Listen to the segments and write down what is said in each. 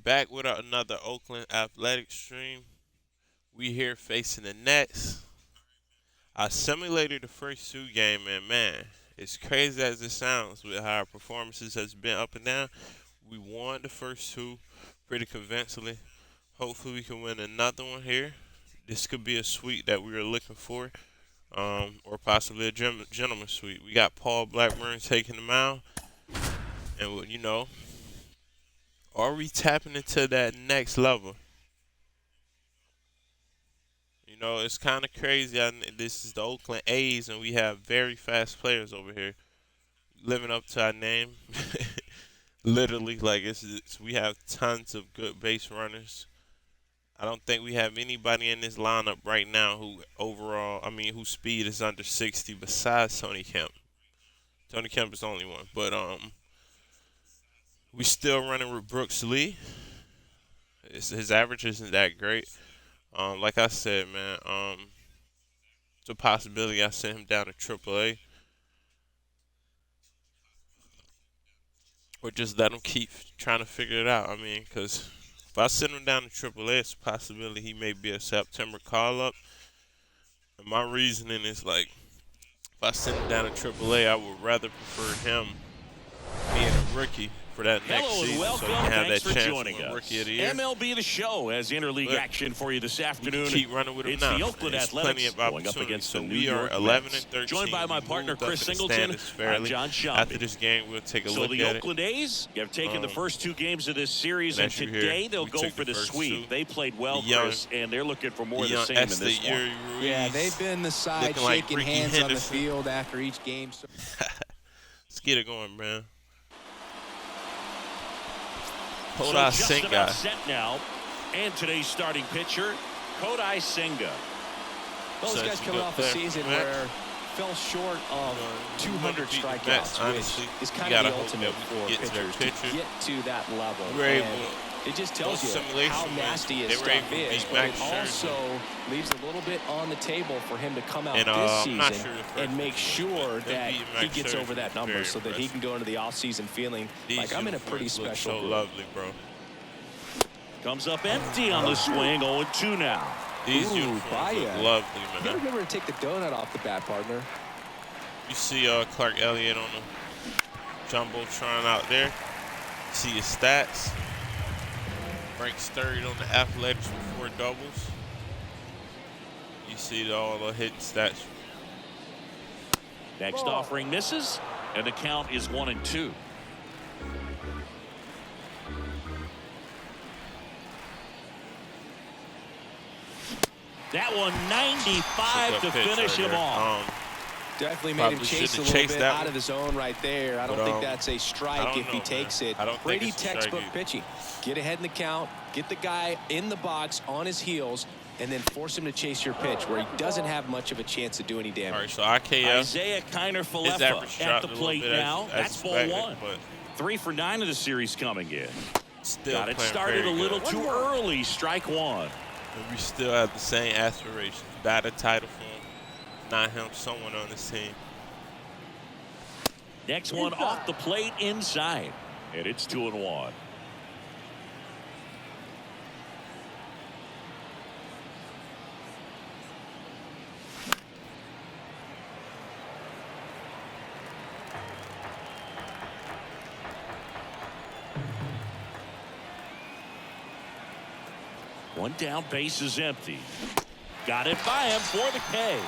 back with another Oakland athletic stream. We here facing the Nets. I simulated the first two game, and man, it's crazy as it sounds with how our performances has been up and down. We won the first two pretty convincingly. Hopefully, we can win another one here. This could be a sweep that we were looking for, or possibly a gentleman's sweep. We got Paul Blackburn taking the mound, and are we tapping into that next level? It's kind of crazy. This is the Oakland A's, and we have very fast players over here living up to our name. Literally, like we have tons of good base runners. I don't think we have anybody in this lineup right now whose speed is under 60 besides Tony Kemp. Tony Kemp is the only one, but we still running with Brooks Lee. His average isn't that great. Like I said, man, it's a possibility I send him down to AAA. Or just let him keep trying to figure it out. Because if I send him down to AAA, it's a possibility he may be a September call-up. And my reasoning is, like, if I send him down to AAA, I would rather prefer him being a rookie for that next season, welcome. So you have Thanks that chance for joining us. Rookie of the year. MLB The Show has interleague action for you this afternoon. Keep running with them it's now. the Oakland There's Athletics going up against the New we are York 11 Mets. and 13. Joined by my partner Chris Singleton. I'm John Shambi. After this game, we'll take a look at it. So the Oakland A's have taken the first two games of this series, and today they'll go for the sweep. They played well, Chris, and they're looking for more of the same in this one. Yeah, they've been the side shaking hands on the field after each game. Let's get it going, man. Kodai Senga. Set now, and today's starting pitcher, Kodai Senga. Those guys coming off a season where fell short of 200 strikeouts, which is kind of the ultimate for pitchers to get to that level. It just tells you how nasty his stuff is, but it also leaves a little bit on the table for him to come out this season and make sure that he gets over that number so that he can go into the offseason feeling like I'm in a pretty special group. Lovely, bro. Comes up empty on the swing, 0-2 now. These uniforms look lovely, man. You gotta remember to take the donut off the bat, partner. You see Clark Elliott on the Jumbotron out there. You see his stats. Ranks third on the Athletics with 4 doubles. You see all the hit stats. Next offering misses, and the count is 1-2. That one 95 to finish him off. Definitely made him chase a little bit out of his zone right there. I don't think that's a strike if he takes it. Pretty textbook pitching. Get ahead in the count, get the guy in the box on his heels, and then force him to chase your pitch where he doesn't have much of a chance to do any damage. All right, so IKF. Isaiah Kiner-Falefa at the plate now. That's ball one. 3 for 9 of the series coming in. Got it started a little too early. Strike one. And we still have the same aspirations. Bat a title for him. Not him, someone on this team. Next one off the plate inside. And it's 2-1. One down, base is empty. Got it by him for the K.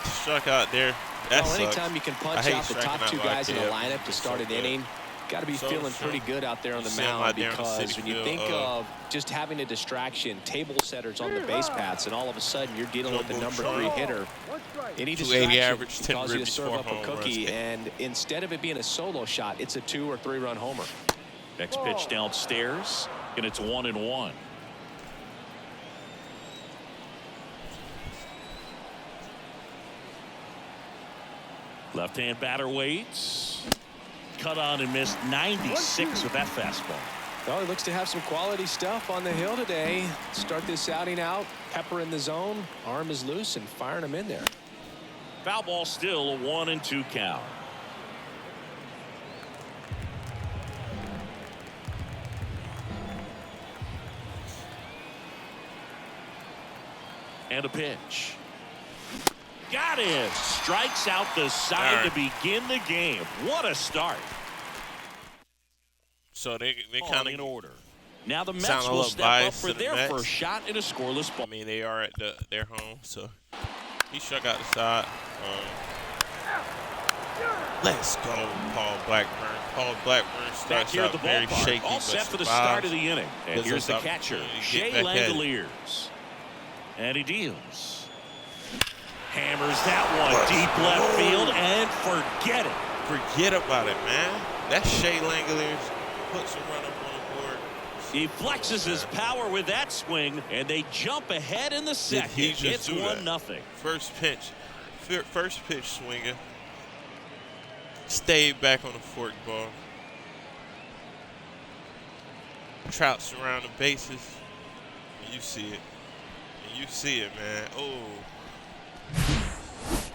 Struck out there. Well, anytime you can punch out the top 2 guys in the lineup to start an inning, got to be feeling pretty good out there on the mound, because when you think of just having a distraction, table setters on the base paths, and all of a sudden you're dealing with the number 3 hitter. Any distraction can cause you to serve up a cookie, and instead of it being a solo shot, it's a 2 or 3 run homer. Next pitch downstairs, and it's 1-1. Left-hand batter waits. Cut on and missed 96 with that fastball. Well, he looks to have some quality stuff on the hill today. Start this outing out. Pepper in the zone. Arm is loose and firing him in there. Foul ball still, a 1-2 count. And a pitch. Got him. Strikes out the side to begin the game. What a start. So they kind of in order. Now the Mets will step up for their first shot in a scoreless ball. I mean, they are at their home, so he struck out the side. Let's go, Paul Blackburn. Paul Blackburn starts out very shaky, all set for the start of the inning. And here's the catcher, Shea Langoliers. And he deals. Hammers that one deep left field and forget it. Forget about it, man. That's Shea Langoliers. Puts a run up on the board. He flexes his power with that swing, and they jump ahead in the second. It's 1-0. First pitch swinging. Stayed back on the fork ball. Trouts around the bases. And you see it. And you see it, man. Oh.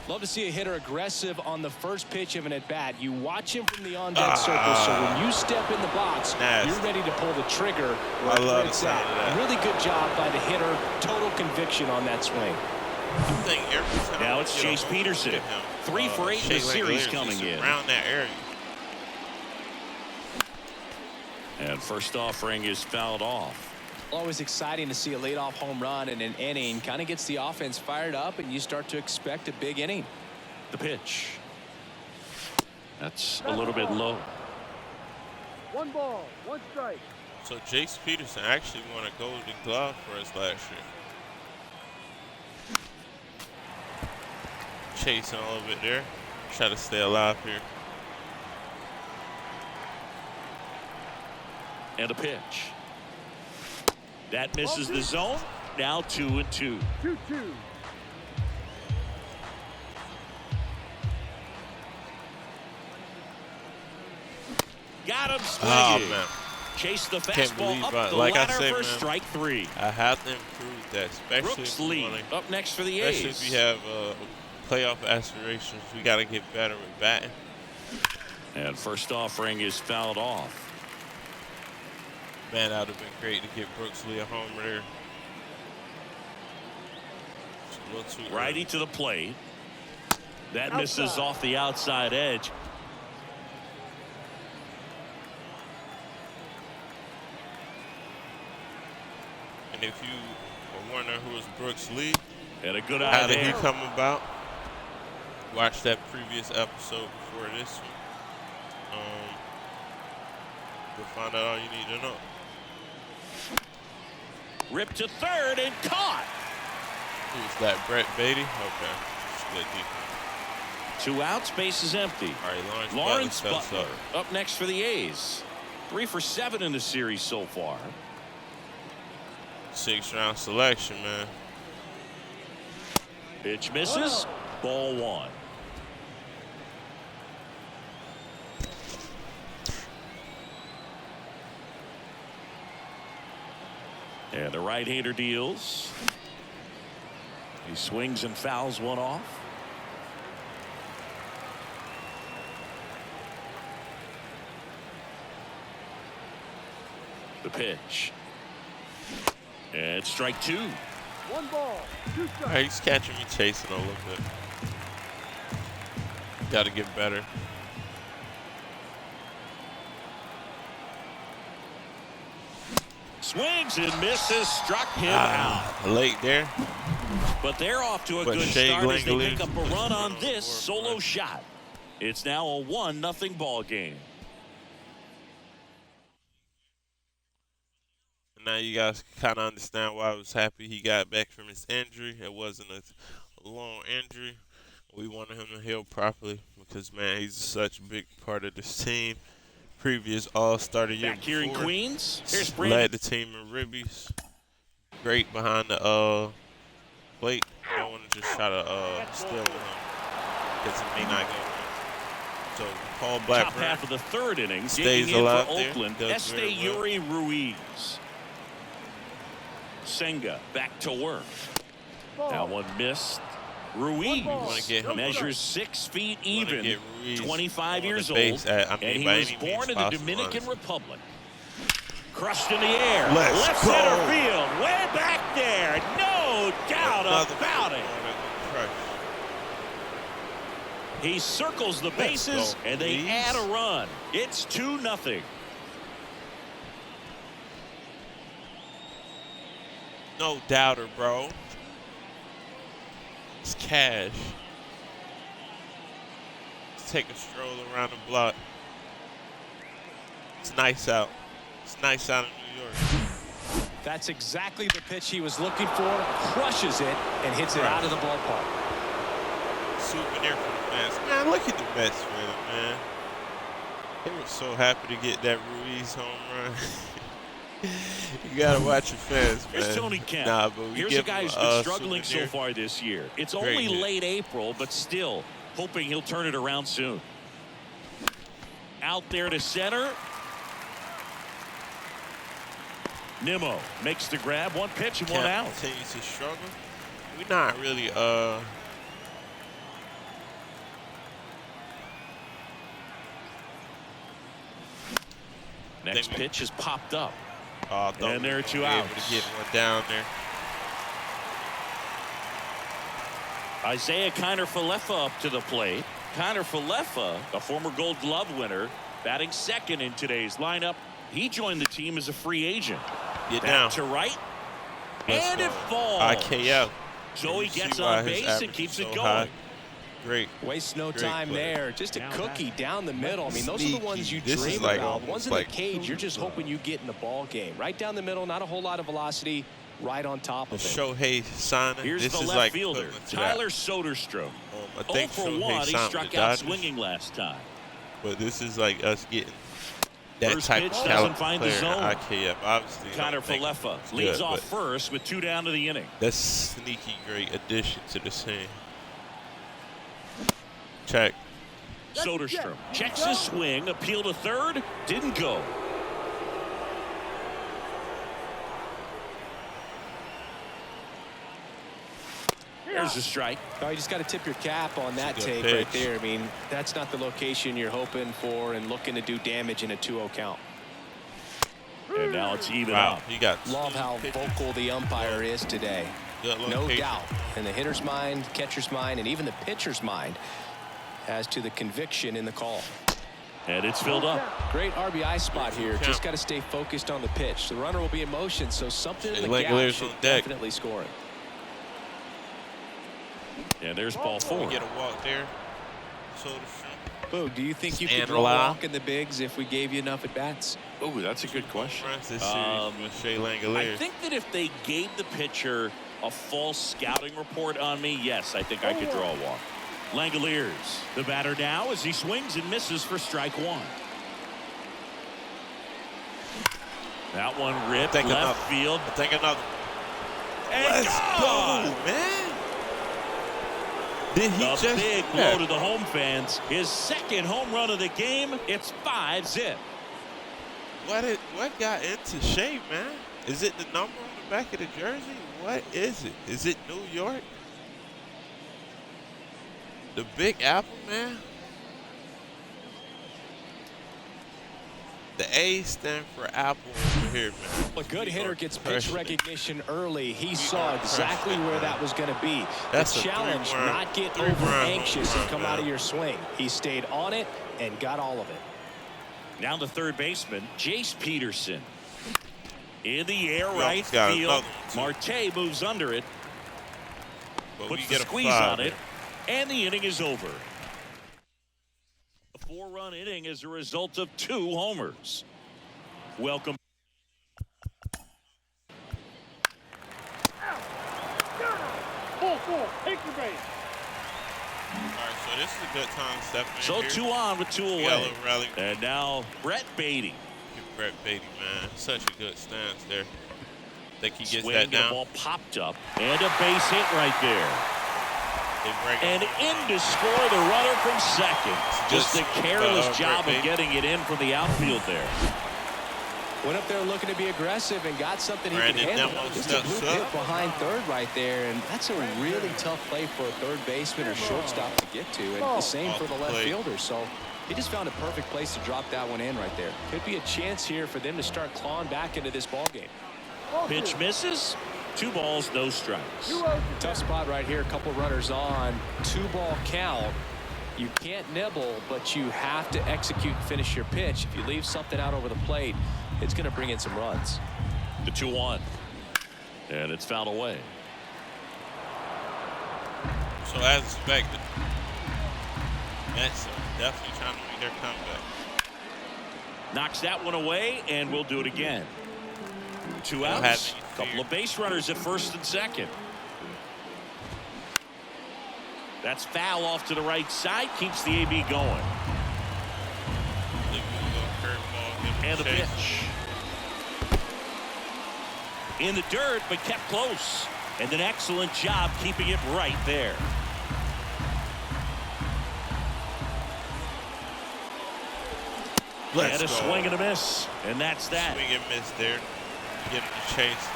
Love to see a hitter aggressive on the first pitch of an at-bat. You watch him from the on-deck circle, so when you step in the box, you're ready to pull the trigger where it's at. Really good job by the hitter. Total conviction on that swing. I think every time now it's Chase Peterson. 3 for 8 in the series coming in. Around that area. And first offering is fouled off. Always exciting to see a leadoff home run in an inning. Kind of gets the offense fired up, and you start to expect a big inning. The pitch. That's a little bit low. 1 ball, 1 strike. So Jace Peterson actually won a Golden Glove for us last year. Chasing a little bit there. Try to stay alive here. And a pitch. That misses the zone. Now 2-2. 2-2. Got him swinging. Oh, man. Chase the fastball up the like ladder I say, for man, strike 3. I have to improve that, especially up next for the A's. Especially if you have playoff aspirations, we got to get better with batting. And first offering is fouled off. Man, that would have been great to get Brooks Lee a homer there. A little too righty to the plate. That misses off the outside edge. And if you were wondering who was Brooks Lee, and a good how did he come about? Watch that previous episode before this one. You'll find out all you need to know. Ripped to third and caught. Who's that? Brett Beatty? Okay. Good defense. 2 outs, base is empty. All right, Lawrence Butler up next for the A's. 3 for 7 in the series so far. 6th-round selection, man. Pitch misses. Ball 1. And the right-hander deals. He swings and fouls one off. The pitch. And strike 2. 1 ball, 2 strikes. Right, he's catching me chasing a little bit. Got to get better. Swings and misses, struck him out. Late there. But they're off to a good start as they pick up a run on this solo shot. It's now a 1-0 ball game. Now you guys kind of understand why I was happy he got back from his injury. It wasn't a long injury. We wanted him to heal properly because, man, he's such a big part of this team. Previous All-Star year back here in Queens. Here's Brandon. Led the team in ribbies. Great behind the plate. No one just try to steal with him because it may not go. So Paul Blackburn. Top half of the 3rd inning. Stays digging in alive for Oakland. Esteury Ruiz. Senga back to work. That one missed. Ruiz measures 6 feet even, 25 years old, and he was born in the Dominican Republic. Crushed in the air. Let's left go. Center field, way back there. No No doubt about it. He circles the bases, and they add a run. It's 2-0. No doubter, bro. It's cash. Let's take a stroll around the block. It's nice out. It's nice out in New York. That's exactly the pitch he was looking for. Crushes it and hits it out of the ballpark. Souvenir for the fans. Man, look at the Mets fans, man. They were so happy to get that Ruiz home run. You gotta watch your fans, man. Here's Tony Kemp. Nah, but here's a guy who's been struggling so far this year. It's only late April, but still hoping he'll turn it around soon. Out there to center. Nimmo makes the grab. One pitch and one out. Continues to struggle. We're not really Next pitch is popped up. And there are 2 outs. Able to get one down there. Isaiah Kiner-Falefa up to the plate. Kiner-Falefa, a former Gold Glove winner, batting second in today's lineup. He joined the team as a free agent. Get Back down to right. And it falls. IKO. So he gets on base and keeps it going. Great. Waste no time there. Just a cookie down the middle. I mean, those are the ones you This dream like about. Ones in like the cage, you're just hoping you get in the ball game. Right down the middle, not a whole lot of velocity, right on top of it. Shohei signing. Here's this the is left like fielder, Tyler Soderstrom. I think 0 for 1, he struck out swinging last time. But this is like us getting that first type pitch of doesn't find the zone. IKF, obviously. Kiner-Falefa leads off first with 2 down to the inning. That's sneaky great addition to the scene. Check. Soderstrom checks his swing, appeal to third, didn't go. There's a strike. Oh, you just got to tip your cap on that take right there. I mean, that's not the location you're hoping for and looking to do damage in a 2-0 count. And now it's even up. You got love how vocal the umpire is today. No doubt. In the hitter's mind, catcher's mind, and even the pitcher's mind as to the conviction in the call. And it's filled up. Great RBI spot here. Just got to stay focused on the pitch. The runner will be in motion, so something in the gap should definitely score it. And there's ball 4. We get a walk there. Boo, do you think you could draw a walk in the bigs if we gave you enough at bats? Oh, that's a good question. I think that if they gave the pitcher a false scouting report on me, yes, I think I could draw a walk. Langoliers, the batter now as he swings and misses for strike 1. That one ripped left field. I think another. And let's go, man. Did he a just big blow to the home fans. His second home run of the game. It's 5-zip. What got into shape, man? Is it the number on the back of the jersey? What is it? Is it New York? The Big Apple, man? The A stand for Apple over here, man. A good hitter gets pitch recognition early. He saw exactly where that was going to be. That's the challenge, not get over anxious and come out of your swing. He stayed on it and got all of it. Now the third baseman, Jace Peterson. In the air, right field. Marte moves under it. Puts the squeeze on it. And the inning is over. A 4-run inning as a result of 2 homers. Welcome. Full, take the base. All right, so this is a good time stepping in So here. 2 on with 2 away. Rally. And now Brett Beatty. Brett Beatty, man. Such a good stance there. Think he gets Swing, that down. The ball popped up. And a base hit right there. And in to score the runner from second. Just a careless job of getting it in from the outfield there. Went up there looking to be aggressive and got something he could handle. Just a blue hit behind third right there, and that's a really tough play for a third baseman or shortstop to get to, and the same for the left fielder. So he just found a perfect place to drop that one in right there. Could be a chance here for them to start clawing back into this ball game. Pitch misses, 2 balls, no strikes. Tough spot right here. A couple runners on. 2-ball count. You can't nibble, but you have to execute and finish your pitch. If you leave something out over the plate, it's going to bring in some runs. The 2-1. And it's fouled away. So as expected, Mets are definitely trying to make their comeback. Knocks that one away, and we'll do it again. 2 outs. Couple of base runners at first and second. That's foul off to the right side. Keeps the AB going. And the pitch. In the dirt, but kept close. And an excellent job keeping it right there. And a swing and a miss. And that's that. Swing and miss there. Get the chase.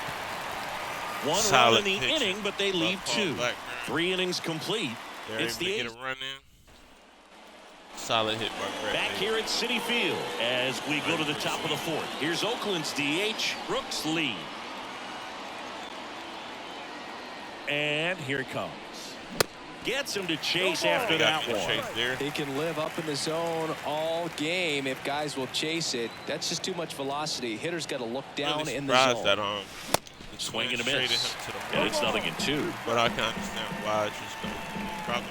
1 run in the inning, but they leave 2. 3 innings complete. It's the 8th. Get a run in. Solid hit by Brett. Back here at Citi Field as we go to the top of the 4th. Here's Oakland's DH, Brooks Lee. And here it comes. Gets him to chase after that one. He can live up in the zone all game if guys will chase it. That's just too much velocity. Hitter's got to look down in the zone. That swing and a miss. And it's 0-2. But I can understand why it's just going to probably.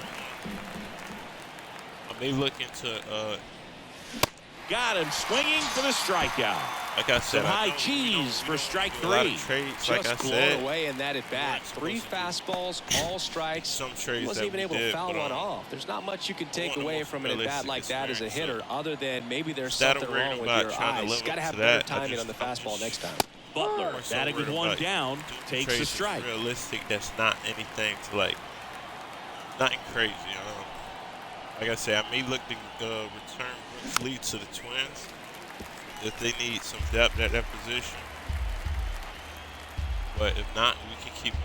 I may look into. Got him swinging for the strikeout. Like I said, some high cheese for strike 3. A lot of trades, like I said. Blown away in that at bat. 3 fastballs, all strikes. Some trades. He wasn't even able to foul one off. There's not much you can take away from an at bat like that as a hitter, other than maybe there's something wrong with your eyes. Got to have better timing on the fastball next time. Butler, batting with 1 down, takes a strike. Realistic. That's not anything to like. Nothing crazy. Like I said, I may look to return Brooks Lee to the Twins if they need some depth at that position. But if not, we can keep him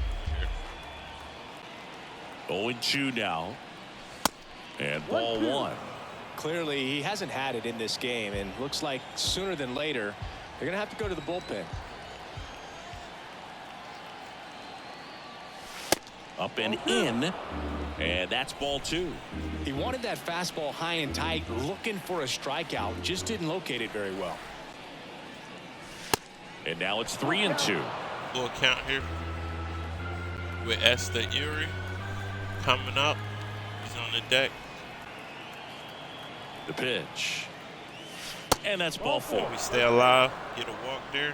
here. 0-2 now. And ball 1. Clearly, he hasn't had it in this game, and looks like sooner than later, they're going to have to go to the bullpen. Up and in, and that's ball 2. He wanted that fastball high and tight, looking for a strikeout, just didn't locate it very well. And now it's 3-2. Little count here with Esther Erie coming up. He's on the deck. The pitch, and that's ball 4. We stay alive, get a walk there.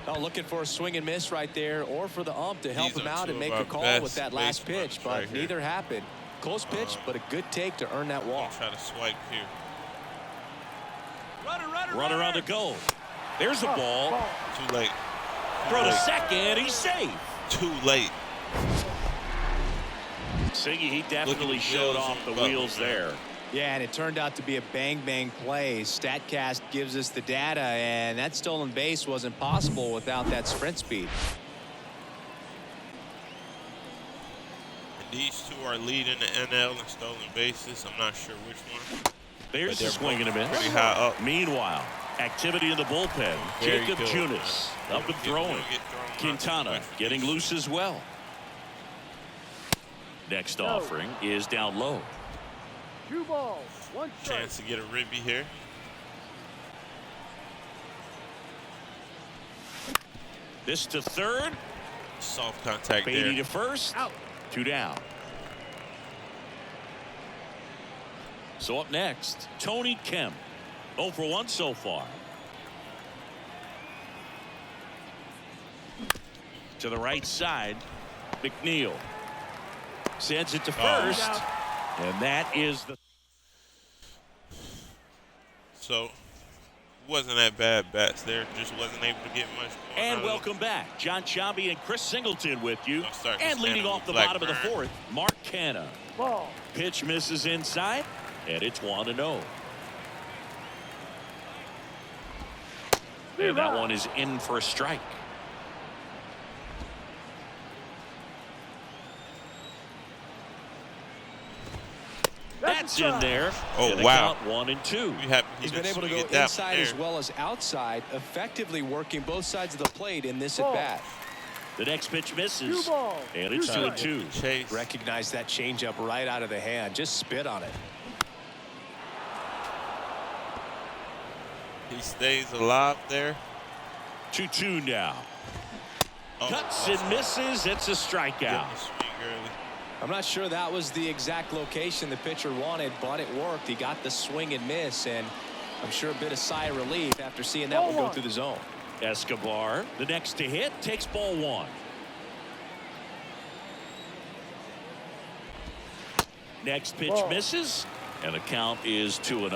Oh, looking for a swing and miss right there, or for the ump to help him out and make a call with that last pitch, but neither happened. Close pitch, but a good take to earn that walk. Try to swipe here. Runner on the go. There's a ball. Too late. Throw to second. He's safe. Too late. Siggy, he definitely showed off the wheels there. Yeah, and it turned out to be a bang-bang play. StatCast gives us the data, and that stolen base wasn't possible without that sprint speed. And these two are leading the NL in stolen bases. I'm not sure which one. There's the swing and a miss. Pretty high up. Meanwhile, activity in the bullpen. Jacob Junis up and throwing. Quintana getting loose as well. Next offering is down low. 2 balls, 1 strike. Chance to get a ribby here. This to third. Soft contact Beatty there. to first. Out. 2 down. So up next, Tony Kemp. 0 for 1 so far. To the right side, McNeil sends it to first. And that is the. So, wasn't that bad bats there. Just wasn't able to get much going And out welcome of back. John Sciambi and Chris Singleton with you. And leading off the Blackburn. bottom of the 4th, Mark Canha. Ball. Pitch misses inside, and it's 1-0. And that one is in for a strike. That's in there. Oh, wow. 1-2. He's been able to go inside as well as outside, effectively working both sides of the plate in this at bat. The next pitch misses. 2 balls. And it's 2-2. Chase. Recognize that changeup right out of the hand. Just spit on it. He stays alive there. 2-2 now. Oh, Cuts and misses. It's a strikeout. I'm not sure that was the exact location the pitcher wanted, but it worked. He got the swing and miss, and I'm sure a bit of sigh of relief after seeing that one go through the zone. Escobar, the next to hit, takes ball 1. Next pitch misses, and the count is 2-0.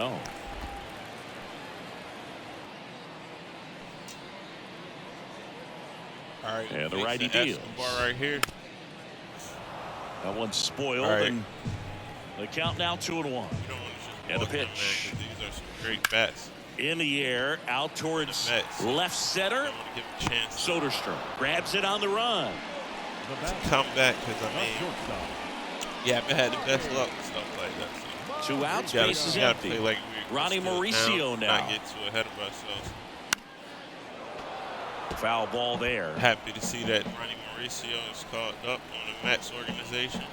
All right, and the righty deals. Escobar right here. That one's spoiled, and the count now 2-1. And the pitch. These are some great bats. In the air, out towards left center. Soderstrom grabs it on the run. Come back, because I mean, yeah, I've had the best luck and stuff like that. So 2 outs, base is empty. Like Ronnie Mauricio now. Not get too ahead of ourselves. Foul ball there. Happy to see that Ronnie Mauricio is caught up on the Mets organization.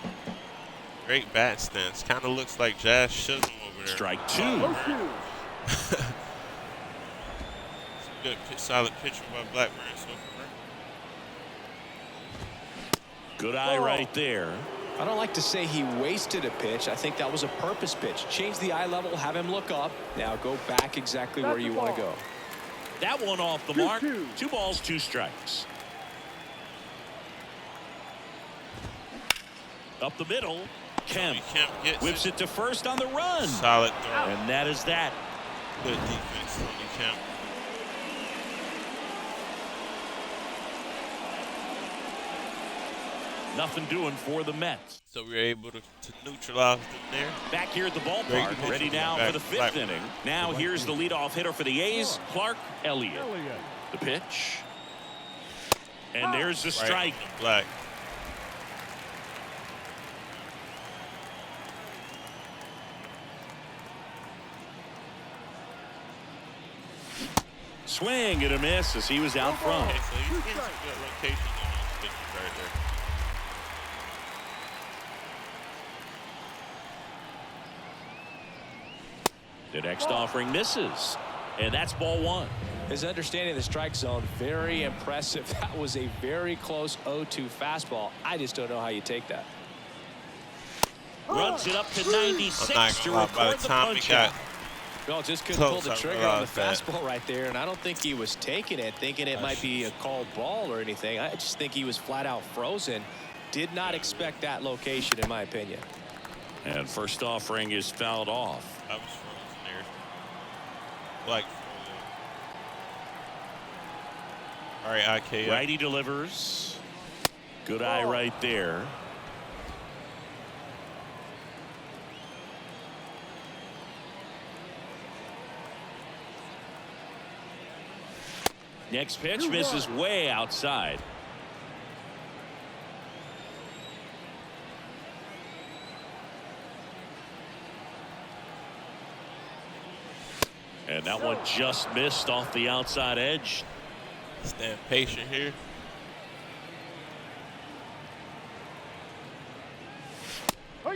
Great bat stance. Kind of looks like Jazz Chisholm over there. Strike 2. Good, solid pitcher by Blackburn so far. Good eye right there. I don't like to say he wasted a pitch. I think that was a purpose pitch. Change the eye level, have him look up. Now go back exactly where you want to go. That one off the mark. 2 balls, 2 strikes. Up the middle. Kemp whips it to first on the run. Solid throw. And that is that. Good defense, Tony Kemp. Nothing doing for the Mets. So we were able to neutralize them there. Back here at the ballpark, ready now for the 5th inning. Now here's the leadoff hitter for the A's, Clark Elliott. The pitch. And there's the strike. Black. Swing and a miss as he was out front. Okay, so he's getting some good locations on those pitches right there. The next offering misses, and that's ball 1. His understanding of the strike zone, very impressive. That was a very close 0-2 fastball. I just don't know how you take that. Runs it up to 96 to record by the time punch he got well, just couldn't pull the trigger on the fastball right there, and I don't think he was taking it, thinking it might be a called ball or anything. I just think he was flat out frozen. Did not expect that location, in my opinion. And first offering is fouled off. I was frozen there. Like, all right, IK. Righty delivers. Good eye right there. Next pitch misses way outside. And that one just missed off the outside edge. Stand patient here.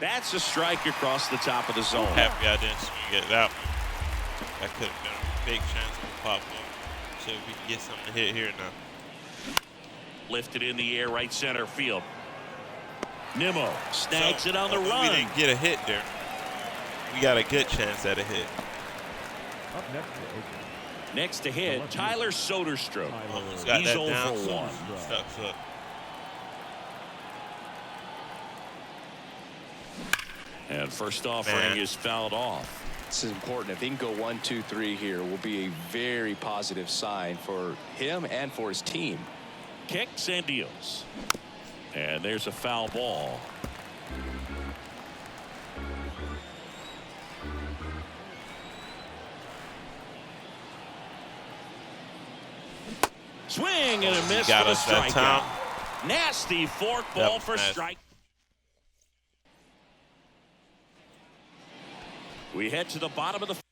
That's a strike across the top of the zone. Happy I didn't swing at that one. That could have been a big chance of a pop up. So we can get something to hit here now. Lifted in the air, right center field. Nimmo snags it on the run. We didn't get a hit there. We got a good chance at a hit. Up next to Oakland. Next to hit, Tyler Soderstrom. Got He's that 0 down, for 1. Steps up. And first offering is fouled off. This is important. If he can go 1, 2, 3 here, will be a very positive sign for him and for his team. Kicks and deals. And there's a foul ball. Swing and a miss for the strikeout. Nasty fork ball for strike. We head to the bottom of the. 1,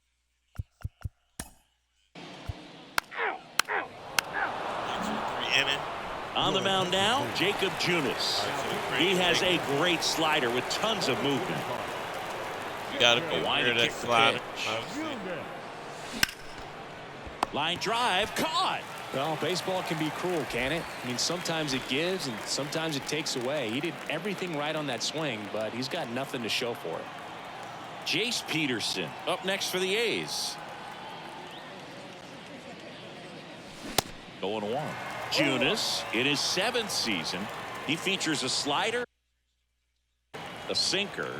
2, 3 inning. On On the mound now, Jacob Junis. He has a great slider with tons of movement. You got to be aware of that slider. Line drive, caught. Well, baseball can be cruel, can it? I mean, sometimes it gives and sometimes it takes away. He did everything right on that swing, but he's got nothing to show for it. Jace Peterson up next for the A's. 0-1. Junis in his 7th season. He features a slider, a sinker,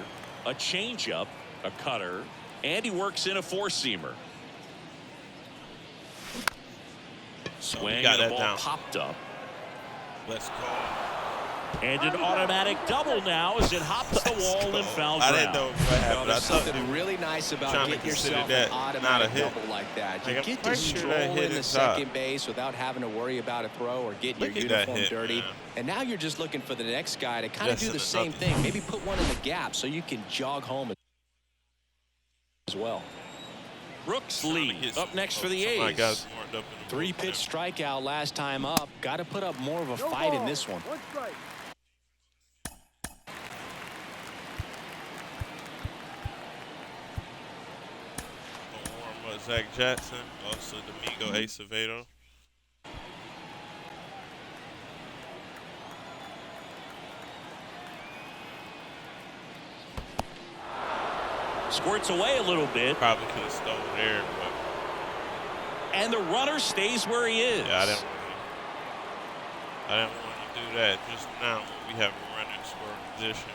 a changeup, a cutter, and he works in a 4-seamer. Swing and the ball popped up. Let's go. And an automatic double now as it hops the wall and foul ground. I didn't know what happened. There's something really nice about getting yourself an automatic double like that. You get to stroll in the second base without having to worry about a throw or getting your uniform dirty. And now you're just looking for the next guy to kind of do the same thing. Maybe put one in the gap so you can jog home as well. Brooks Lee up next for the A's. 3-pitch strikeout last time up. Got to put up more of a fight in this one. Zach Jackson, also Domingo Acevedo. Squirts away a little bit. Probably could have stolen there, but. And the runner stays where he is. Yeah, I didn't want to do that just now. We have a runner in scoring position.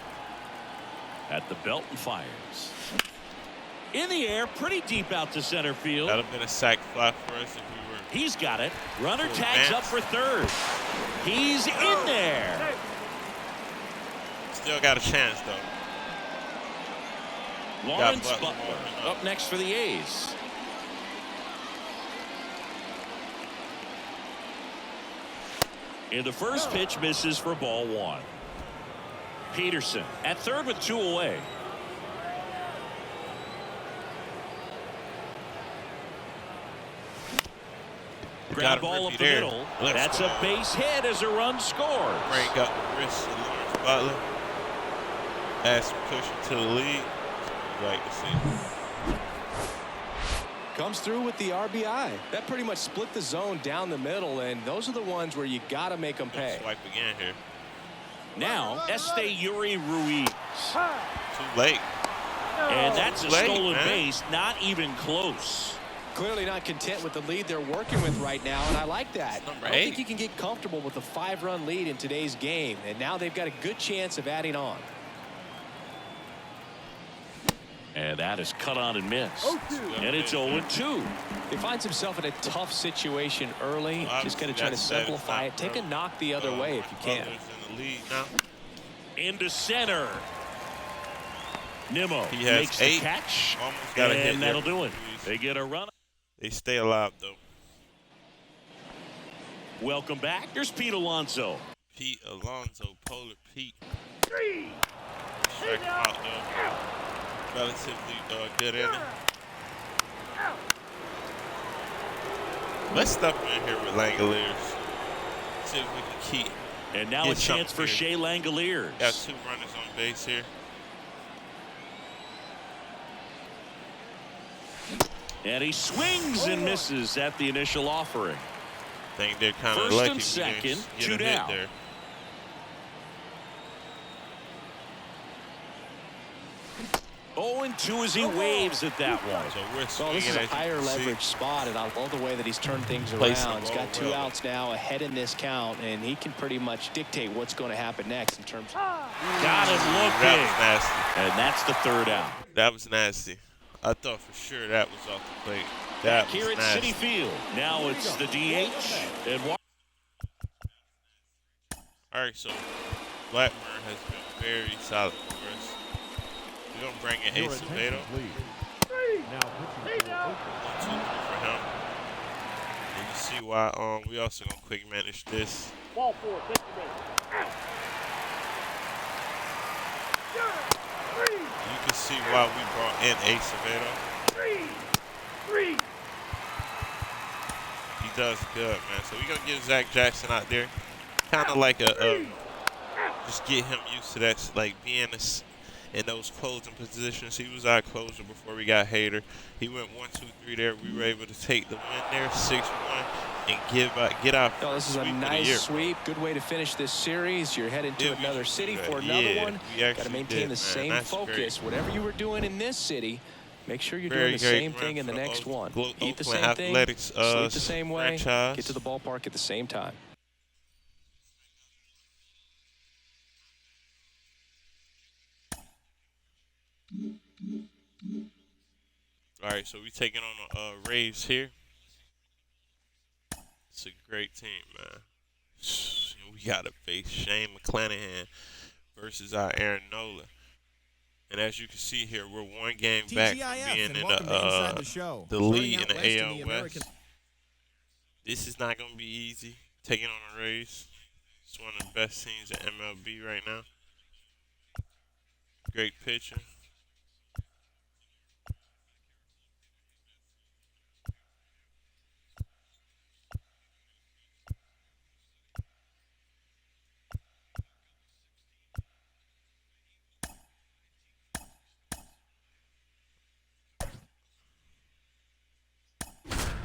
At the belt and fires. In the air, pretty deep out to center field. That would have been a sac fly for us if we were. He's got it. Runner tags up for third. He's in there. Still got a chance, though. Lawrence Butler up next for the A's. And the first pitch misses for ball 1. Peterson at third with 2 away. Grab ball up the middle. That's a base hit as a run scores. Break up the wrist of Lawrence Butler. Ask him push him to the lead. Like to see. Comes through with the RBI. That pretty much split the zone down the middle, and those are the ones where you got to make them pay. Swipe again here. Now, Yuri Ruiz. Too late. And that's a stolen base, not even close. Clearly not content with the lead they're working with right now, and I like that. I don't think you can get comfortable with a 5-run lead in today's game, and now they've got a good chance of adding on. And that is cut on and missed. And it's 0-2. He finds himself in a tough situation early. Just got to try to simplify it. Take a knock the other way if you can. In the lead now. Into center. Nimmo he has makes 8. The catch. Almost got a hit. And that'll do it. They get a run. They stay alive, though. Welcome back. Here's Pete Alonso. Pete Alonso, Polar Pete. Strike him out, though. Relatively good inning. Let's step in here with Langoliers. See if we can keep. And now a chance for Shea Langoliers. Got 2 runners on base here. And he swings and misses at the initial offering. I think they're kind of lucky. First and second, 2 down. There. Oh, and 2 as he waves at that one. So this is a higher leverage spot, and I love the way that he's turned things around. He's got 2 outs now ahead in this count, and he can pretty much dictate what's going to happen next in terms of. Got him looking. That was nasty. And that's the 3rd out. That was nasty. I thought for sure that was off the plate. That here at Citi Field. Now it's the DH. And all right, so Blackburn has been very solid for us. We're going to bring in Acevedo. 1, 2, 3 for him. And you see why we also going to quick manage this. Ball 4, 50 minutes. You can see why we brought in Acevedo. 3. He does good, man. So we're going to get Zach Jackson out there. kind of like a just get him used to that, like being in those closing positions. He was our closer before we got Hader. He went 1-2-3 there. We were able to take the win there, 6-1, and get our this is a nice sweep. Good way to finish this series. You're heading to another city for another one. Got to maintain the same focus. Whatever you were doing in this city, make sure you're doing the same thing in the next one. Eat the same thing, sleep the same way, get to the ballpark at the same time. All right, so we taking on the Rays here. It's a great team, man. We got to face Shane McClanahan versus our Aaron Nola. And as you can see here, we're one game back from being in the lead in the AL West. This is not going to be easy, taking on the Rays. It's one of the best teams in MLB right now. Great pitcher.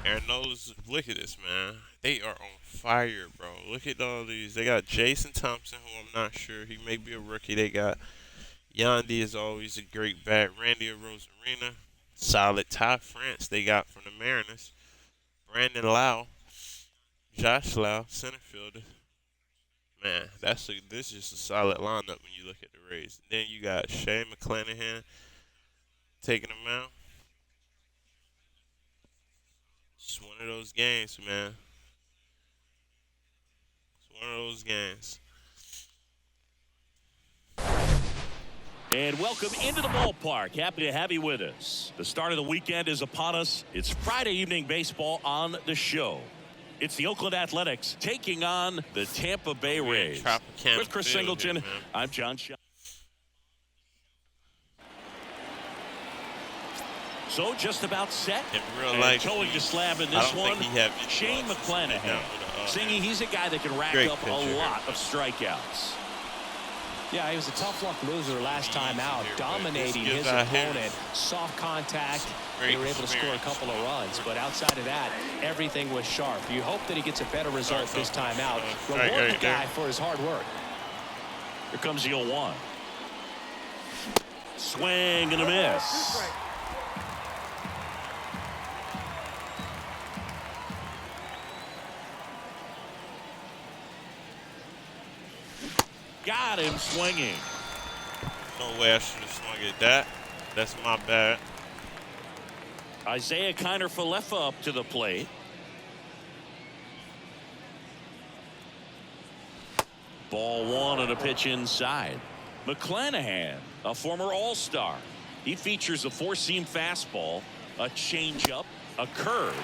Aaron Nola's, look at this, man. They are on fire, bro. Look at all these. They got Jason Thompson, who I'm not sure. He may be a rookie. They got Yandy is always a great bat. Randy Rosarina, solid. Ty France they got from the Mariners. Brandon Lau, Josh Lau, center fielder. Man, this is just a solid lineup when you look at the Rays. Then you got Shane McClanahan taking them out. It's one of those games, man. It's one of those games. And welcome into the ballpark. Happy to have you with us. The start of the weekend is upon us. It's Friday evening baseball on the show. It's the Oakland Athletics taking on the Tampa Bay Rays. With Chris Singleton, here, I'm John Shaw. So just about set. In real life, towing the slab in this one, Shane McClanahan. Singing, he's a guy that can rack up a lot of strikeouts. Yeah, he was a tough luck loser last time out, dominating his opponent. Soft contact. They were able to score a couple of runs, but outside of that, everything was sharp. You hope that he gets a better result this time out. Reward the guy for his hard work. Here comes the 0-1. Swing and a miss. Got him swinging. No way I should have swung at that. That's my bad. Isaiah Kiner-Falefa up to the plate. Ball one on a pitch inside. McClanahan, a former All-Star. He features a four-seam fastball, a changeup, a curve,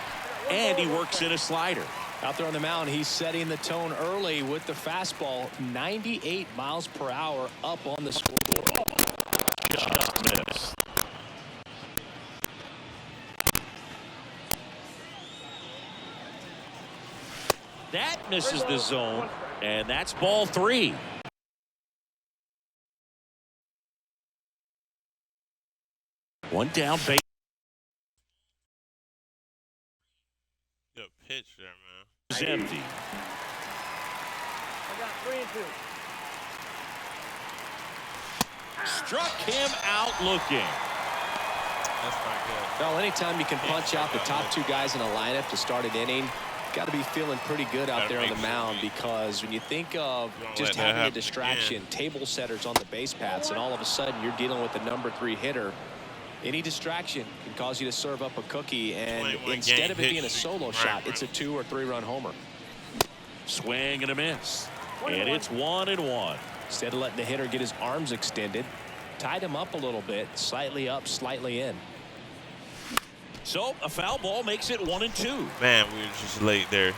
and he works in a slider. Out there on the mound, he's setting the tone early with the fastball. 98 miles per hour up on the scoreboard. Just missed. That misses the zone, and that's ball three. One down base. Good pitch there, man. It's empty. I got 3 and 2. Struck him out looking. That's not good. Well, anytime you can punch out the top two guys in a lineup to start an inning, got to be feeling pretty good out there on the mound, because when you think of just having a distraction, table setters on the base paths, and all of a sudden you're dealing with the number 3 hitter, any distraction can cause you to serve up a cookie, and instead of it being a solo shot, it's a 2 or 3 run homer. Swing and a miss. And it's 1-1. Instead of letting the hitter get his arms extended, tied him up a little bit, slightly up, slightly in. So a foul ball makes it 1-2. Man, we were just late there.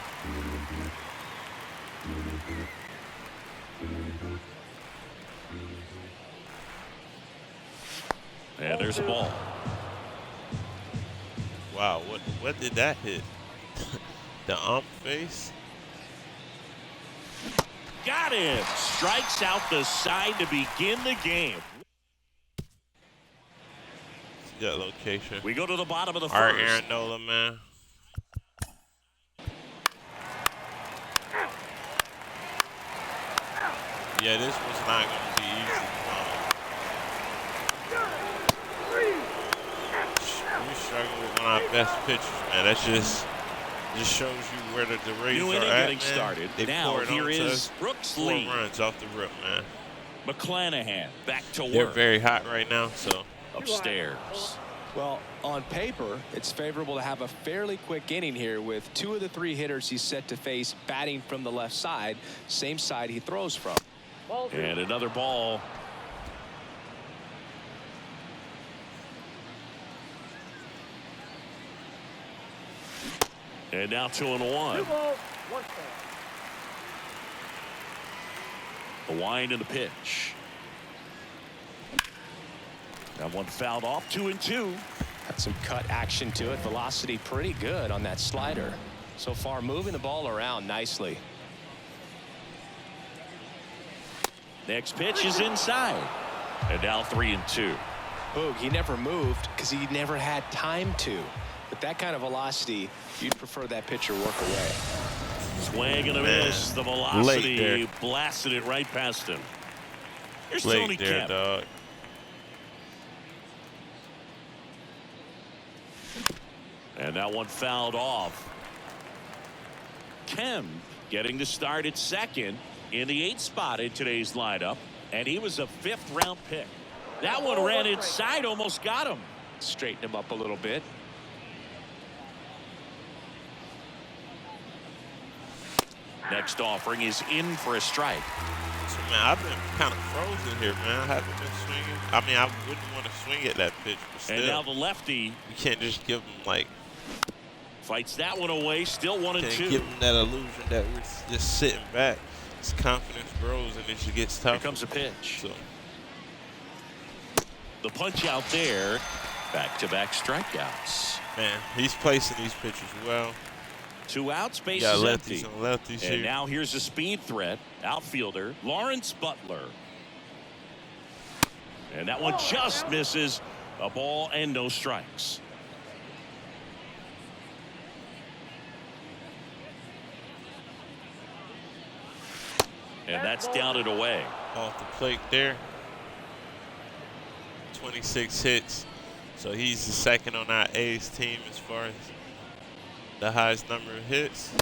And there's a ball. Wow, what did that hit? The ump face? got him. Strikes out the side to begin the game. That location. We go to the bottom of the All right, first. Aaron Nola, man. Yeah, this was not going to be easy. We're struggling with one of our best pitchers, man. That just shows you where the Rays are at, getting started. They now here is Brooks Lee. 4 runs off the rip, man. McClanahan back to work. They're very hot right now, so. Upstairs. Well, on paper, it's favorable to have a fairly quick inning here with 2 of the 3 hitters he's set to face batting from the left side, same side he throws from. And another ball. And now 2-1. 2 balls, 1 strike. The wind and the pitch. That one fouled off. 2-2. Got some cut action to it. Velocity pretty good on that slider. So far moving the ball around nicely. Next pitch is inside. And now 3-2. Boog, he never moved because he never had time to. With that kind of velocity, you'd prefer that pitcher work away. Swing and a miss. The velocity blasted it right past him. Here's Tony Kemp. Dog. And that one fouled off. Kemp getting the start at second in the 8th spot in today's lineup. And he was a 5th round pick. That one ran inside, almost got him. Straighten him up a little bit. Next offering is in for a strike. So, man, I've been kind of frozen here, man. I haven't been swinging. I mean, I wouldn't want to swing at that pitch, but still. And now the lefty. You can't just give him, like. Fights that one away. Still 1-2. Can't give him that illusion that we're just sitting back. His confidence grows and it just gets tough. Here comes a pitch. So. The punch out there. Back-to-back strikeouts. Man, he's placing these pitches well. 2 outs, base is empty. Lefties and here. Now here's a speed threat. Outfielder Lawrence Butler. And that one just misses. A ball and no strikes. And that's down and away. Off the plate there. 26 hits. So he's the second on our A's team as far as the highest number of hits.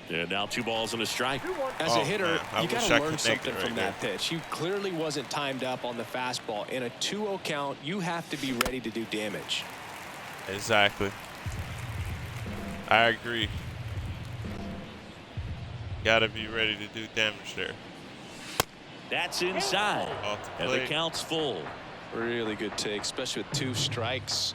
And now 2 balls and a strike. As a hitter, man, you got to learn something from that pitch. He clearly wasn't timed up on the fastball. In a 2-0 count, you have to be ready to do damage. Exactly. I agree. Got to be ready to do damage there. That's inside. Off the and plate. the count's full. Really good take, especially with 2 strikes.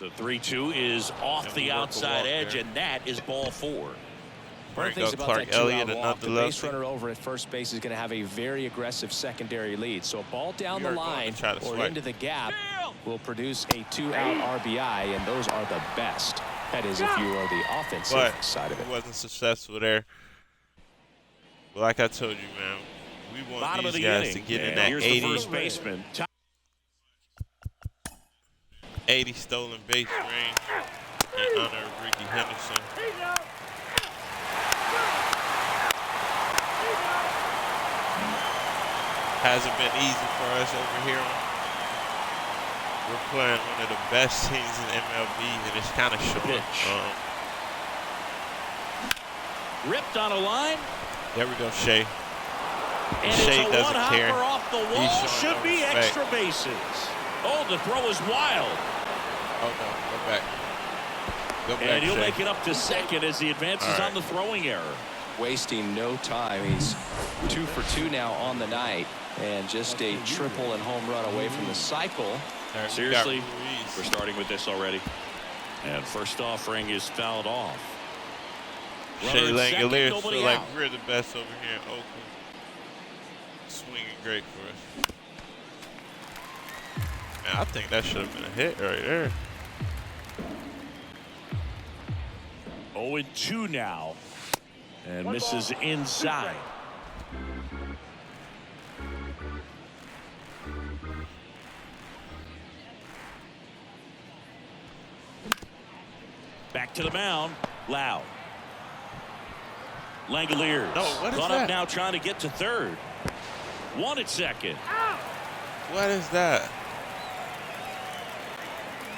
The 3-2 is off the outside edge, and that is ball 4. One of the things about Clark that Elliott, two-out walk, the another base runner over at first base is going to have a very aggressive secondary lead. So a ball down the line or into the gap will produce a 2-out RBI, and those are the best. That is if you are the offensive side of it. He wasn't successful there. But like I told you, man, we want Bottom these of the guys inning. to get in And that here's 80. the first baseman. 80 stolen base range in honor of Ricky Henderson. Hasn't been easy for us over here. We're playing one of the best teams in MLB, and it's kind of short. Ripped on a line. There we go, Shea. And Shea it's a doesn't care. one-hopper off the wall. Should be extra bases. Oh, the throw is wild. Oh, no. Go back. Go back, And he'll Shea. make it up to second as he advances on the throwing error. Wasting no time. He's 2 for 2 now on the night, and just a triple and home run away from the cycle. Seriously, we're starting with this already. And first offering is fouled off. Shea Langoliers feel like we're the best over here in Oakland. Swinging great for us. Man, I think that should have been a hit right there. 0-2 now. And misses inside. Back to the mound. Loud. Langoliers. No, what is caught that? Up now trying to get to third. One at second. What is that?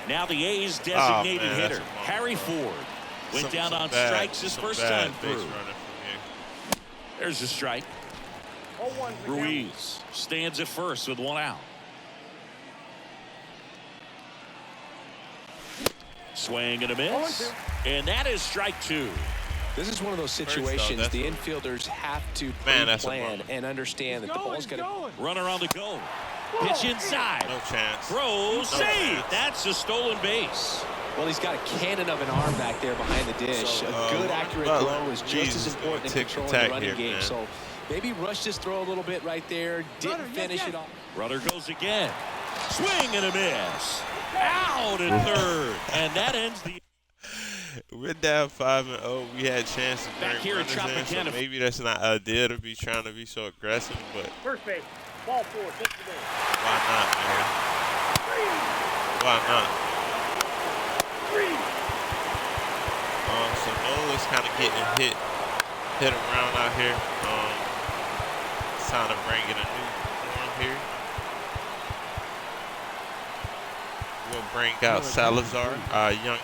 Now the A's designated man, hitter, Harry Ford, went down on strikes his first time through. There's a strike. Ruiz stands at first with one out. Swing and a miss. And that is strike two. This is one of those situations the infielders have to plan and understand that the ball's going to. Runner on the go. Pitch inside. No chance. Throws. Safe. That's a stolen base. Well, he's got a cannon of an arm back there behind the dish. So, a good, accurate throw is just as important in controlling the running game. So maybe rushed his throw a little bit right there. Didn't finish it off. Runner goes again. Swing and a miss. Out at third. And that ends the. We're down 5-0. We had a chance to bring runners in, so maybe that's not ideal to be trying to be so aggressive, but first base, ball four, take the base. Why not, man? Why not? So Nola's kind of getting hit around out here. It's time to bring in a new form here. We'll bring out Salazar, young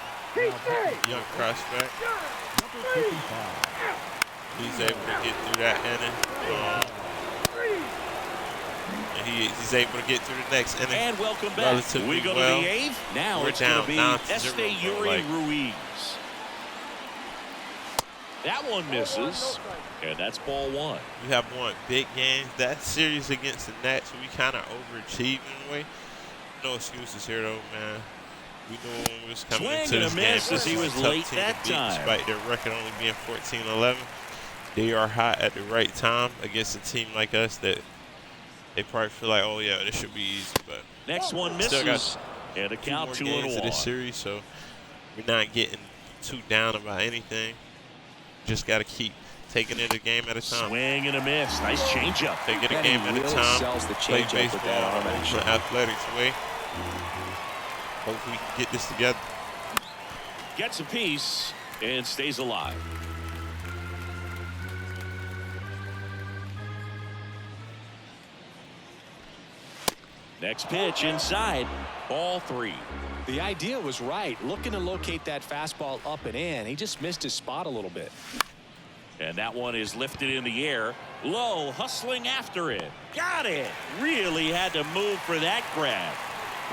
prospect. He's able to get through that inning. And he's able to get through the next inning. And welcome back. We go to the eighth. Now it's going to be Esteury Ruiz. That one misses. And that's ball one. We have won big games. That series against the Nats, we kind of overachieved in a way. No excuses here, though, man. We knew when we was coming into this game, as he was late that time. Despite their record only being 14-11, they are hot at the right time against a team like us that they probably feel like, oh yeah, this should be easy. But next one misses, and a count 2-1 to this series, so we're not getting too down about anything. Just got to keep taking it a game at a time. Swing and a miss. Nice changeup. Take it a game at a time. Play baseball the athletics way. Hopefully we can get this together. Gets a piece and stays alive. Next pitch inside. Ball three. The idea was right. Looking to locate that fastball up and in. He just missed his spot a little bit. And that one is lifted in the air. Low, hustling after it. Got it. Really had to move for that grab.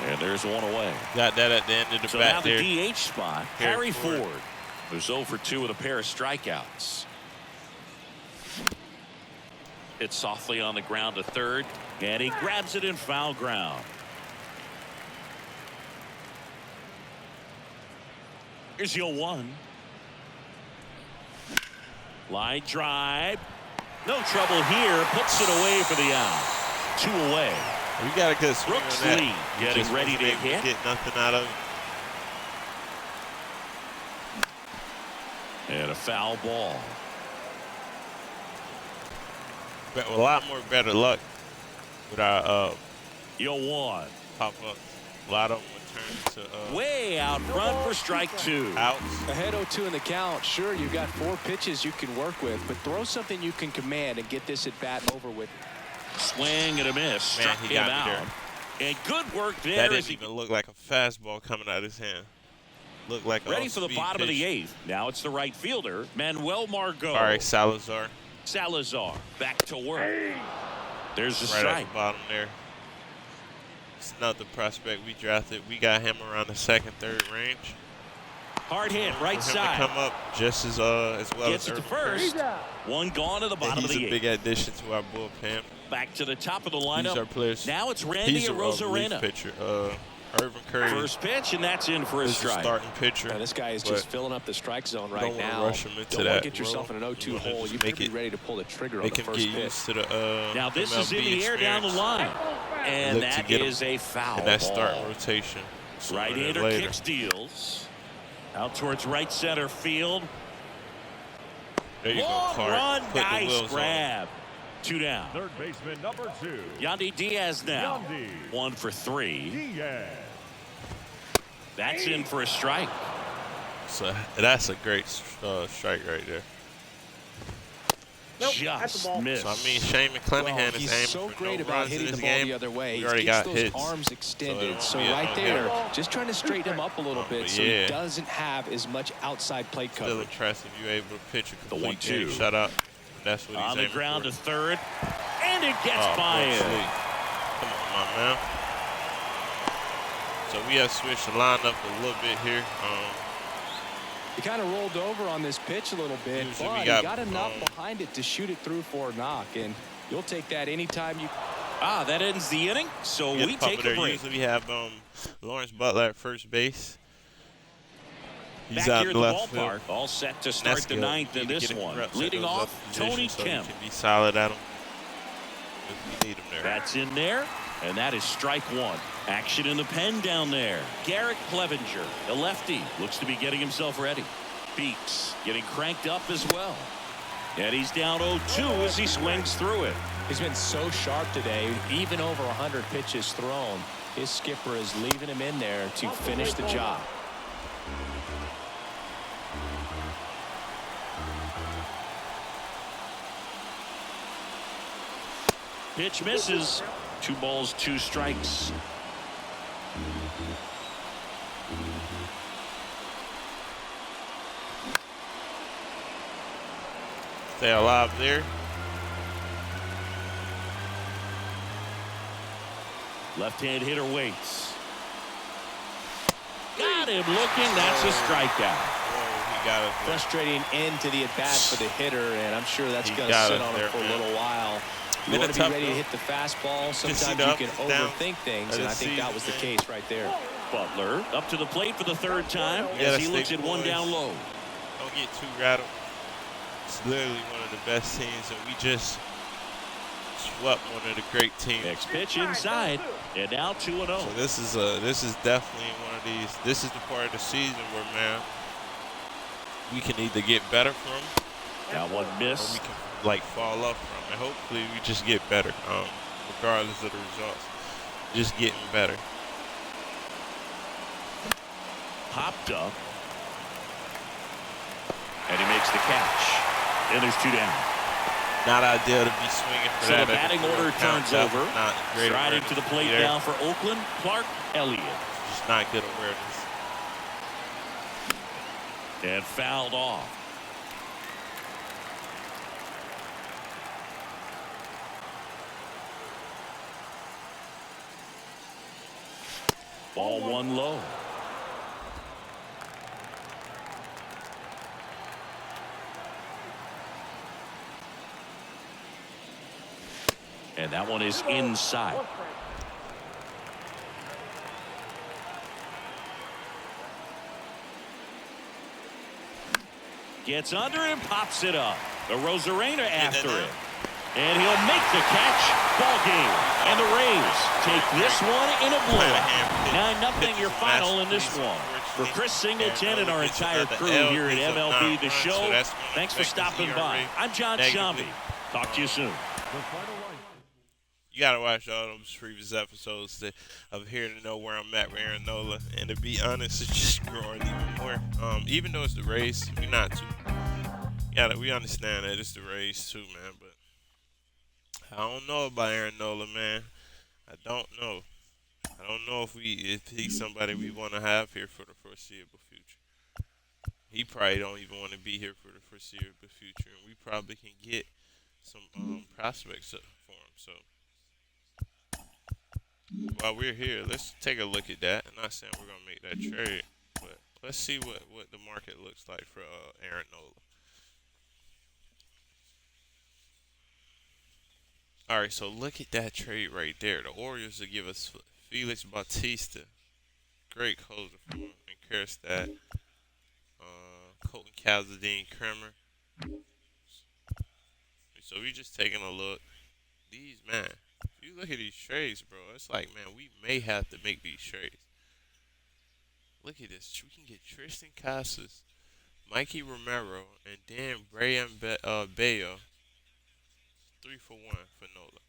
And there's one away. Got that at the end of the so bat now there. The DH spot, Harry Ford, who's 0 for 2 with a pair of strikeouts. Hit softly on the ground to third, and he grabs it in foul ground. Here's your one. Line drive. No trouble here. Puts it away for the out. 2 away. We got a good swing on that. Getting ready to hit. Get nothing out of it. And a foul ball. But a lot more better luck with our one pop-ups. A lot of them would turn to way out front for strike two. Outs. Ahead 0-2 in the count. Sure, you've got 4 pitches you can work with, but throw something you can command and get this at bat over with. Swing and a miss. Man, Struck he him got out. There. And good work there. That didn't even look like a fastball coming out of his hand. Looked like a ready for the bottom of the 8th. Now it's the right fielder, Manuel Margot. All right, Salazar. Back to work. There's a strike. Right at the bottom there. It's another prospect we drafted. We got him around the 2nd, 3rd range. Hard hit, right side. To come up just as well Gets as it to first. One gone to the bottom of the 8th. He's a big addition to our bullpen. Back to the top of the lineup. These are players. Now it's Randy Arozarena. Pitcher. Irvin Curry. First pitch, and that's in for a strike. Starting pitcher. This guy is just filling up the strike zone right now. Rush him into don't want to get yourself in an 0-2 hole. You better be ready to pull the trigger on the first pitch. Now this is in the air down the line. And that is a foul in that starting rotation. Right-hander kicks, deals. Out towards right center field. There you Long go, Clark. run, Put nice the wheels grab. 2 down. Third baseman number 2. Yandy Diaz now. Yandy 1 for 3. Diaz. That's in for a strike. So that's a great strike right there. Nope, Just ball. missed. So I mean, Shane McClanahan is he's aiming so for great no about runs hitting in the this ball game. the other way. We He already gets got those hits. arms extended. So So yeah, right no there, doubt. just trying to straighten him up a little bit But so yeah. he doesn't have as much outside plate Still coverage. impressive. You able to pitch a The complete 1-2. game shutout. That's what he's On the aiming ground for. to third. And it gets Oh, by buck him. sleep. Come on, my man. So we have switched the lineup a little bit here. He kind of rolled over on this pitch a little bit, Usually but we he got, got enough behind it to shoot it through for a knock, and you'll take that anytime you. That ends the inning, so we take a break. Usually we have Lawrence Butler at first base. He's Back out here at in the left ballpark, field. all set to start the Neskill, ninth in need to this get him one. reps at Leading those off, other positions Tony so Kemp. he can be solid at him if we need him there. That's in there, and that is strike 1. Action in the pen down there. Garrett Clevenger, the lefty, looks to be getting himself ready. Beeks getting cranked up as well. And he's down 0-2 as he swings through it. He's been so sharp today, even over 100 pitches thrown. His skipper is leaving him in there to finish the job. Pitch misses. 2 balls, 2 strikes. Stay alive there. Left-hand hitter waits. Got him looking. That's a strikeout. Whoa, he got us there. Frustrating end to the at-bat for the hitter, and I'm sure that's He going to got sit us on him there, for a man. little while. You Been a want to be tough ready to one. hit the fastball. see Sometimes the you ups can and downs overthink things, of and the I think that season, was the man. case right there. Butler up to the plate for the 3rd time You as gotta he looks stay at 1 down poised. low. Don't get too rattled. It's literally one of the best teams, and we just swept one of the great teams. Next pitch inside, and now 2-0. So this is definitely one of these. This is the part of the season where, man, we can either get better from, Now 1 or miss. we can like fall off from, and hopefully we just get better, regardless of the results. Just getting better. Popped up. And he makes the catch. And there's 2 down. Not ideal to be swinging for So that. the batting order turns over. Not great Striding awareness to the plate either. now for Oakland, Clark Elliott. Just not good awareness. And fouled off. Ball 1 low. And that one is inside. Gets under it and pops it up. The Rosarena after it. And he'll make the catch. Ball game. And the Rays take this one in a blowout. 9-0 your final in this one. For Chris Singleton and our entire crew here at MLB The Show, thanks for stopping by. I'm John Shambi. Talk to you soon. You gotta watch all those previous episodes of here to know where I'm at with Aaron Nola, and to be honest, it's just growing even more. Even though it's the race, we're not too. We understand that it's the race too, man. But I don't know about Aaron Nola, man. I don't know. I don't know if he's somebody we want to have here for the foreseeable future. He probably don't even want to be here for the foreseeable future, and we probably can get some prospects for him. So. While we're here, let's take a look at that. I'm not saying we're going to make that trade, but let's see what the market looks like for Aaron Nola. All right, so look at that trade right there. The Orioles will give us Felix Bautista, great closer for him, and Kjerstad, Colton Calzadine Kremer. So we just taking a look. These, man. If you look at these trades, bro, it's like, man, we may have to make these trades. Look at this. We can get Tristan Casas, Mikey Romero, and then Brian Bayo. 3-for-1 for Nola.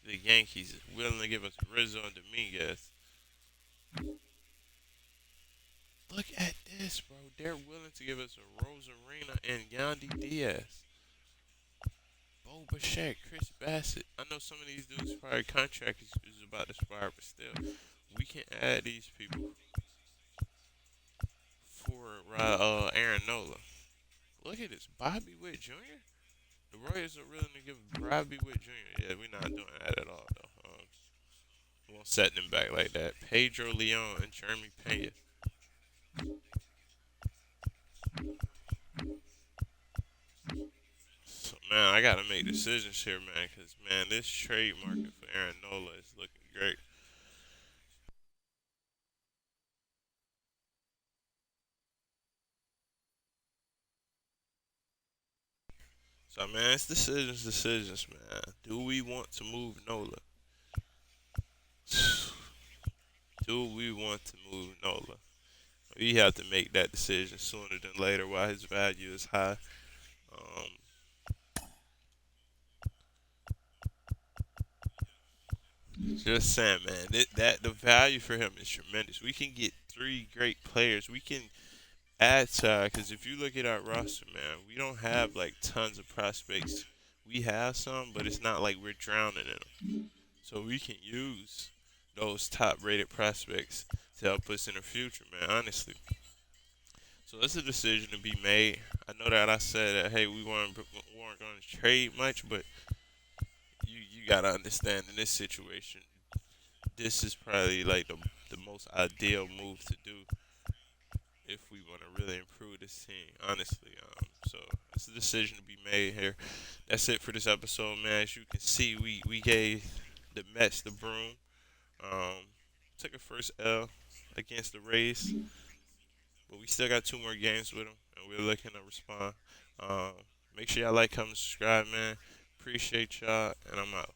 The Yankees is willing to give us Rizzo and Dominguez. Look at this, bro. They're willing to give us a Rosarina and Yandy Diaz. Bo Bichette, Chris Bassett. I know some of these dudes' probably contract is about to expire, but still, we can add these people for Aaron Nola. Look at this, Bobby Witt Jr. The Royals are willing to give Bobby Witt Jr. Yeah, we're not doing that at all, though. We won't set them back like that. Pedro Leon and Jeremy Pena. So, man, I got to make decisions here, man, because, man, this trade market for Aaron Nola is looking great. So, man, it's decisions, man. Do we want to move Nola? Do we want to move Nola? We have to make that decision sooner than later while his value is high. Just saying, man, that the value for him is tremendous. We can get 3 great players. We can add to because if you look at our roster, man, we don't have like tons of prospects. We have some, but it's not like we're drowning in them. So we can use those top-rated prospects to help us in the future, man. Honestly. So it's a decision to be made. I know that I said that hey, we weren't going to trade much, but you gotta understand in this situation, this is probably like the most ideal move to do if we want to really improve this team, honestly. So it's a decision to be made here. That's it for this episode, man. As you can see, we gave the Mets the broom. Took a first L against the Rays, but we still got 2 more games with them, and we're looking to respond. Um, Make sure y'all like, comment, subscribe, man. Appreciate y'all, and I'm out.